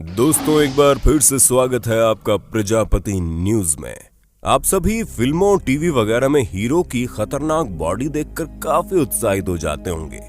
दोस्तों, एक बार फिर से स्वागत है आपका प्रजापति न्यूज में। आप सभी फिल्मों टीवी वगैरह में हीरो की खतरनाक बॉडी देखकर काफी उत्साहित हो जाते होंगे।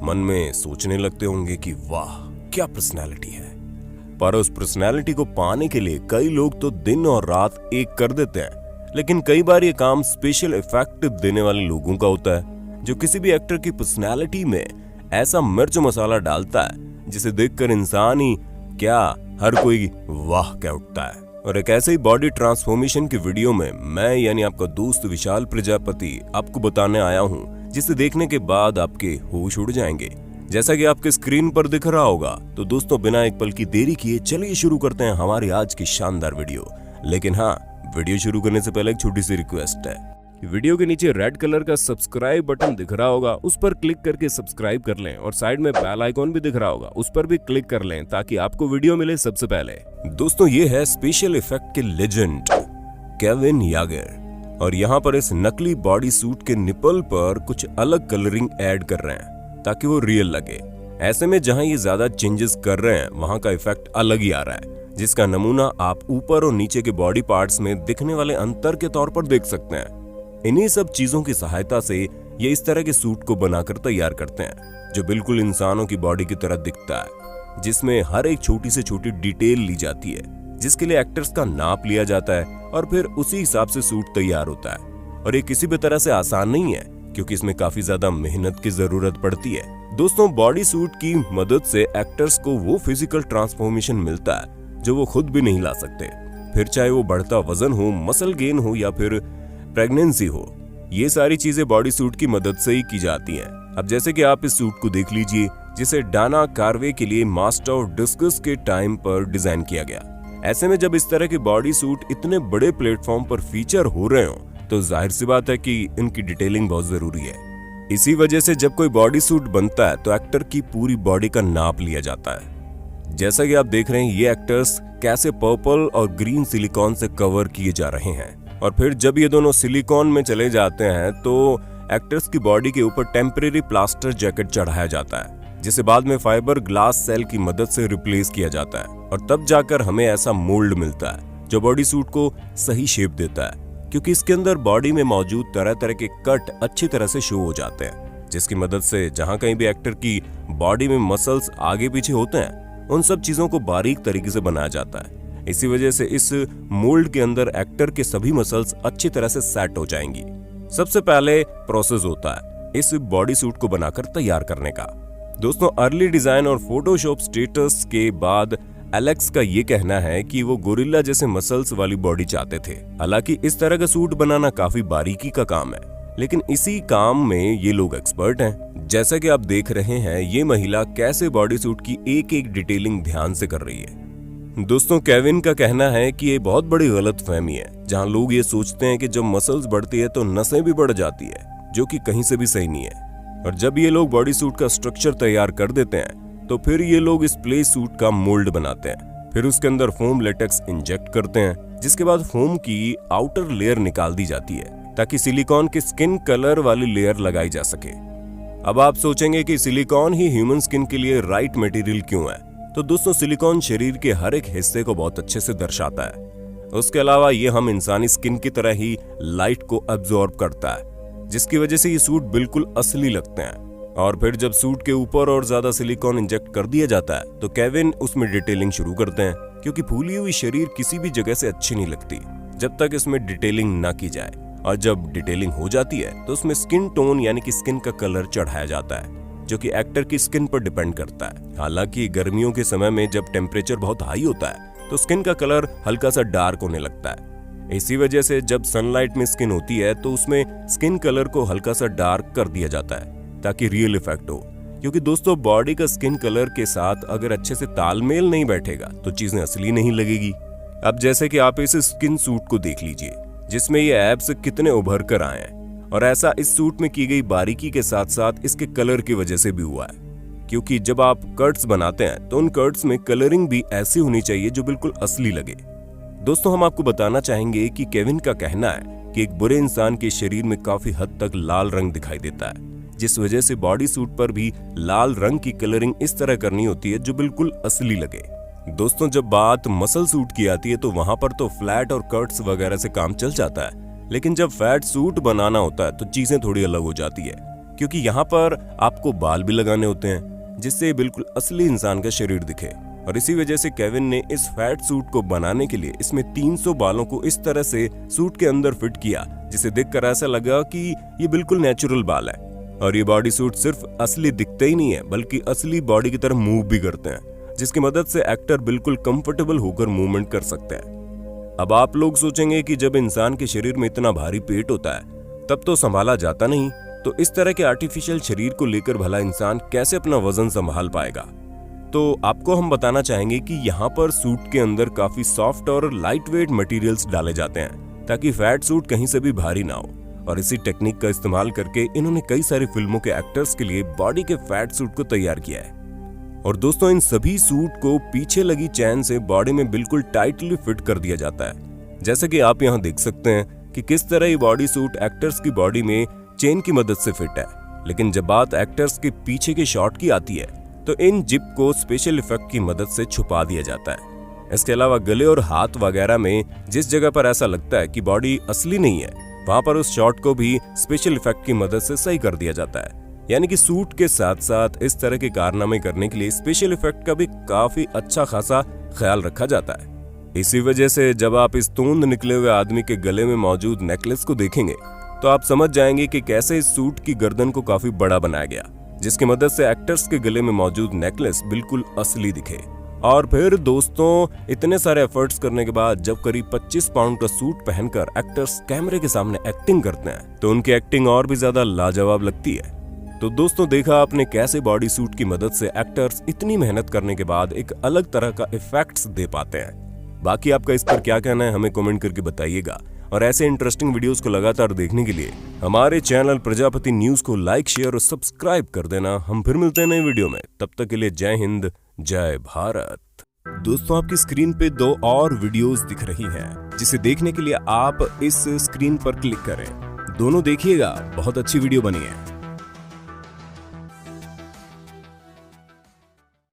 मन में सोचने लगते होंगे कि वाह क्या पर्सनैलिटी है। पर उस पर्सनैलिटी को पाने के लिए कई लोग तो दिन और रात एक कर देते हैं, लेकिन कई बार ये काम स्पेशल इफेक्ट देने वाले लोगों का होता है, जो किसी भी एक्टर की पर्सनैलिटी में ऐसा मिर्च मसाला डालता है जिसे देखकर इंसान ही क्या हर कोई वाह कह उठता है। और एक ऐसे ही बॉडी ट्रांसफॉर्मेशन की वीडियो में मैं यानी आपका दोस्त विशाल प्रजापति आपको बताने आया हूँ, जिसे देखने के बाद आपके होश उड़ जाएंगे। जैसा कि आपके स्क्रीन पर दिख रहा होगा, तो दोस्तों बिना एक पल की देरी किए चलिए शुरू करते हैं हमारी आज की शानदार वीडियो। लेकिन हाँ, वीडियो शुरू करने से पहले एक छोटी सी रिक्वेस्ट है। वीडियो के नीचे रेड कलर का सब्सक्राइब बटन दिख रहा होगा, उस पर क्लिक करके सब्सक्राइब कर लें, और साइड में बेल आइकॉन भी दिख रहा होगा, उस पर भी क्लिक कर लें ताकि आपको वीडियो मिले सबसे पहले। दोस्तों, ये है स्पेशल इफेक्ट के लेजेंड केविन यागर, और यहाँ पर इस नकली बॉडी सूट के निपल पर कुछ अलग कलरिंग ऐड कर रहे हैं ताकि वो रियल लगे। ऐसे में जहाँ ये ज्यादा चेंजेस कर रहे हैं, वहाँ का इफेक्ट अलग ही आ रहा है, जिसका नमूना आप ऊपर और नीचे के बॉडी पार्ट्स में दिखने वाले अंतर के तौर पर देख सकते हैं। इन्हीं सब चीजों की सहायता से ये इस तरह के सूट को बनाकर तैयार करते हैं, जो बिल्कुल इंसानों की बॉडी की तरह दिखता है, जिसमें हर एक छोटी से छोटी डिटेल ली जाती है, जिसके लिए एक्टर्स का नाप लिया जाता है और फिर उसी हिसाब से सूट तैयार होता है। और ये किसी भी तरह से आसान नहीं है, क्योंकि इसमें काफी ज्यादा मेहनत की जरूरत पड़ती है। दोस्तों, बॉडी सूट की मदद से एक्टर्स को वो फिजिकल ट्रांसफॉर्मेशन मिलता है जो वो खुद भी नहीं ला सकते, फिर चाहे वो बढ़ता वजन हो, मसल गेन हो या फिर प्रेगनेंसी हो। ये सारी चीजें बॉडी सूट की मदद से ही की जाती हैं। अब जैसे कि आप इस सूट को देख लीजिए, जिसे डाना कार्वे के लिए मास्टर ऑफ डिस्कस के टाइम पर डिजाइन किया गया। ऐसे में जब इस तरह के बॉडी सूट इतने बड़े प्लेटफॉर्म पर फीचर हो रहे हो, तो जाहिर सी बात है कि इनकी डिटेलिंग बहुत जरूरी है। इसी वजह से जब कोई बॉडी सूट बनता है तो एक्टर की पूरी बॉडी का नाप लिया जाता है। जैसा कि आप देख रहे हैं, ये एक्टर्स कैसे पर्पल और ग्रीन सिलिकॉन से कवर किए जा रहे हैं, और फिर जब ये दोनों सिलिकॉन में चले जाते हैं तो एक्टर्स की बॉडी के ऊपर टेम्परेरी प्लास्टर जैकेट चढ़ाया जाता है, जिसे बाद में फाइबर ग्लास सेल की मदद से रिप्लेस किया जाता है, और तब जाकर हमें ऐसा मोल्ड मिलता है जो बॉडी सूट को सही शेप देता है, क्योंकि इसके अंदर बॉडी में मौजूद तरह तरह के कट अच्छी तरह से शो हो जाते हैं, जिसकी मदद से जहां कहीं भी एक्टर की बॉडी में मसल्स आगे पीछे होते हैं, उन सब चीजों को बारीक तरीके से बनाया जाता है। इसी वजह से इस मोल्ड के अंदर एक्टर के सभी मसल्स अच्छी तरह से सेट हो जाएंगी। सबसे पहले प्रोसेस होता है इस बॉडी सूट को बनाकर तैयार करने का। दोस्तों, अर्ली डिजाइन और फोटोशॉप स्टेटस के बाद एलेक्स का ये कहना है कि वो गोरिल्ला जैसे मसल्स वाली बॉडी चाहते थे। हालांकि इस तरह का सूट बनाना काफी बारीकी का काम है, लेकिन इसी काम में ये लोग एक्सपर्ट हैं। जैसा कि आप देख रहे हैं, ये महिला कैसे बॉडी सूट की एक एक डिटेलिंग ध्यान से कर रही है। दोस्तों, केविन का कहना है कि ये बहुत बड़ी गलतफहमी है, जहां लोग ये सोचते हैं कि जब मसल्स बढ़ती है तो नसें भी बढ़ जाती है, जो कि कहीं से भी सही नहीं है। और जब ये लोग बॉडी सूट का स्ट्रक्चर तैयार कर देते हैं, तो फिर ये लोग इस प्ले सूट का मोल्ड बनाते हैं, फिर उसके अंदर फोम लेटेक्स इंजेक्ट करते हैं, जिसके बाद फोम की आउटर लेयर निकाल दी जाती है ताकि सिलिकॉन की स्किन कलर वाली लेयर लगाई जा सके। अब आप सोचेंगे कि सिलिकॉन ही ह्यूमन स्किन के लिए राइट मटेरियल क्यों है? तो दोस्तों, सिलिकॉन शरीर के हर एक हिस्से को बहुत अच्छे से दर्शाता है। उसके अलावा ये हम इंसानी स्किन की तरह ही लाइट को अब्सॉर्ब करता है, जिसकी वजह से ये सूट बिल्कुल असली लगते हैं। और फिर जब सूट के ऊपर और ज्यादा सिलिकॉन इंजेक्ट कर दिया जाता है, तो केविन उसमें डिटेलिंग शुरू करते हैं, क्योंकि फूली हुई शरीर किसी भी जगह से अच्छी नहीं लगती जब तक इसमें डिटेलिंग ना की जाए। और जब डिटेलिंग हो जाती है तो उसमें स्किन टोन यानी कि स्किन का कलर चढ़ाया जाता है, जो कि एक्टर की स्किन पर डिपेंड करता है। हालांकि गर्मियों के समय में जब टेम्परेचर बहुत हाई होता है तो स्किन का कलर हल्का सा डार्क होने लगता है। इसी वजह से जब सनलाइट में स्किन होती है तो उसमें स्किन कलर को हल्का सा डार्क कर दिया जाता है ताकि रियल इफेक्ट हो। क्योंकि दोस्तों, बॉडी का स्किन कलर के साथ अगर अच्छे से तालमेल नहीं बैठेगा तो चीजें असली नहीं लगेगी। अब जैसे कि आप इस स्किन सूट को देख लीजिए, जिसमें ये एब्स कितने उभर कर आए हैं, और ऐसा इस सूट में की गई बारीकी के साथ साथ इसके कलर की वजह से भी हुआ है। क्योंकि जब आप कट्स बनाते हैं तो उन कट्स में कलरिंग भी ऐसी होनी चाहिए जो बिल्कुल असली लगे। दोस्तों, हम आपको बताना चाहेंगे कि केविन का कहना है कि एक बुरे इंसान के शरीर में काफी हद तक लाल रंग दिखाई देता है, जिस वजह से बॉडी सूट पर भी लाल रंग की कलरिंग इस तरह करनी होती है जो बिल्कुल असली लगे। दोस्तों जब बात मसल सूट की आती है तो वहां पर तो फ्लैट और कट्स वगैरह से काम चल जाता है, लेकिन जब फैट सूट बनाना होता है तो चीजें थोड़ी अलग हो जाती है, क्योंकि यहाँ पर आपको बाल भी लगाने होते हैं जिससे बिल्कुल असली इंसान का शरीर दिखे। और इसी वजह से केविन ने इस फैट सूट को बनाने के लिए इसमें 300 बालों को इस तरह से सूट के अंदर फिट किया जिसे देखकर ऐसा लगा कि ये बिल्कुल नेचुरल बाल है। और ये बॉडी सूट सिर्फ असली दिखते ही नहीं है बल्कि असली बॉडी की तरह मूव भी करते हैं, जिसकी मदद से एक्टर बिल्कुल कंफर्टेबल होकर मूवमेंट कर सकते हैं। अब आप लोग सोचेंगे कि जब इंसान के शरीर में इतना भारी पेट होता है तब तो संभाला जाता नहीं, तो इस तरह के आर्टिफिशियल शरीर को लेकर भला इंसान कैसे अपना वजन संभाल पाएगा। तो आपको हम बताना चाहेंगे कि यहाँ पर सूट के अंदर काफी सॉफ्ट और लाइट वेट मटेरियल्स डाले जाते हैं ताकि फैट सूट कहीं से भी भारी ना हो। और इसी टेक्निक का इस्तेमाल करके इन्होंने कई सारी फिल्मों के एक्टर्स के लिए बॉडी के फैट सूट को तैयार किया है। और दोस्तों इन सभी सूट को पीछे लगी चैन से बॉडी में बिल्कुल टाइटली फिट कर दिया जाता है। जैसे कि आप यहाँ देख सकते हैं कि किस तरह ये बॉडी सूट एक्टर्स की बॉडी में चेन की मदद से फिट है। लेकिन जब बात एक्टर्स के पीछे के शॉट की आती है तो इन जिप को स्पेशल इफेक्ट की मदद से छुपा दिया जाता है। इसके अलावा गले और हाथ वगैरह में जिस जगह पर ऐसा लगता है कि बॉडी असली नहीं है वहां पर उस शॉट को भी स्पेशल इफेक्ट की मदद से सही कर दिया जाता है। यानी कि सूट के साथ साथ इस तरह के कारनामे करने के लिए स्पेशल इफेक्ट का भी काफी अच्छा खासा ख्याल रखा जाता है। इसी वजह से जब आप इस तोंद निकले हुए आदमी के गले में मौजूद नेकलेस को देखेंगे तो आप समझ जाएंगे कि कैसे इस सूट की गर्दन को काफी बड़ा बनाया गया, जिसकी मदद से एक्टर्स के गले में मौजूद नेकलेस बिल्कुल असली दिखे। और फिर दोस्तों इतने सारे एफर्ट्स करने के बाद जब करीब 25 पाउंड का सूट पहनकर एक्टर्स कैमरे के सामने एक्टिंग करते हैं तो उनकी एक्टिंग और भी ज्यादा लाजवाब लगती है। तो दोस्तों देखा आपने कैसे बॉडी सूट की मदद से एक्टर्स इतनी मेहनत करने के बाद एक अलग तरह का इफेक्ट्स दे पाते हैं। बाकी आपका इस पर क्या कहना है हमें कमेंट करके बताइएगा। और ऐसे इंटरेस्टिंग वीडियोस को लगातार देखने के लिए हमारे चैनल प्रजापति न्यूज को लाइक शेयर और सब्सक्राइब कर देना। हम फिर मिलते हैं नए वीडियो में, तब तक के लिए जय हिंद जय भारत। दोस्तों आपकी स्क्रीन पे 2 और वीडियोस दिख रही हैं, जिसे देखने के लिए आप इस स्क्रीन पर क्लिक करें। दोनों देखिएगा, बहुत अच्छी वीडियो बनी है।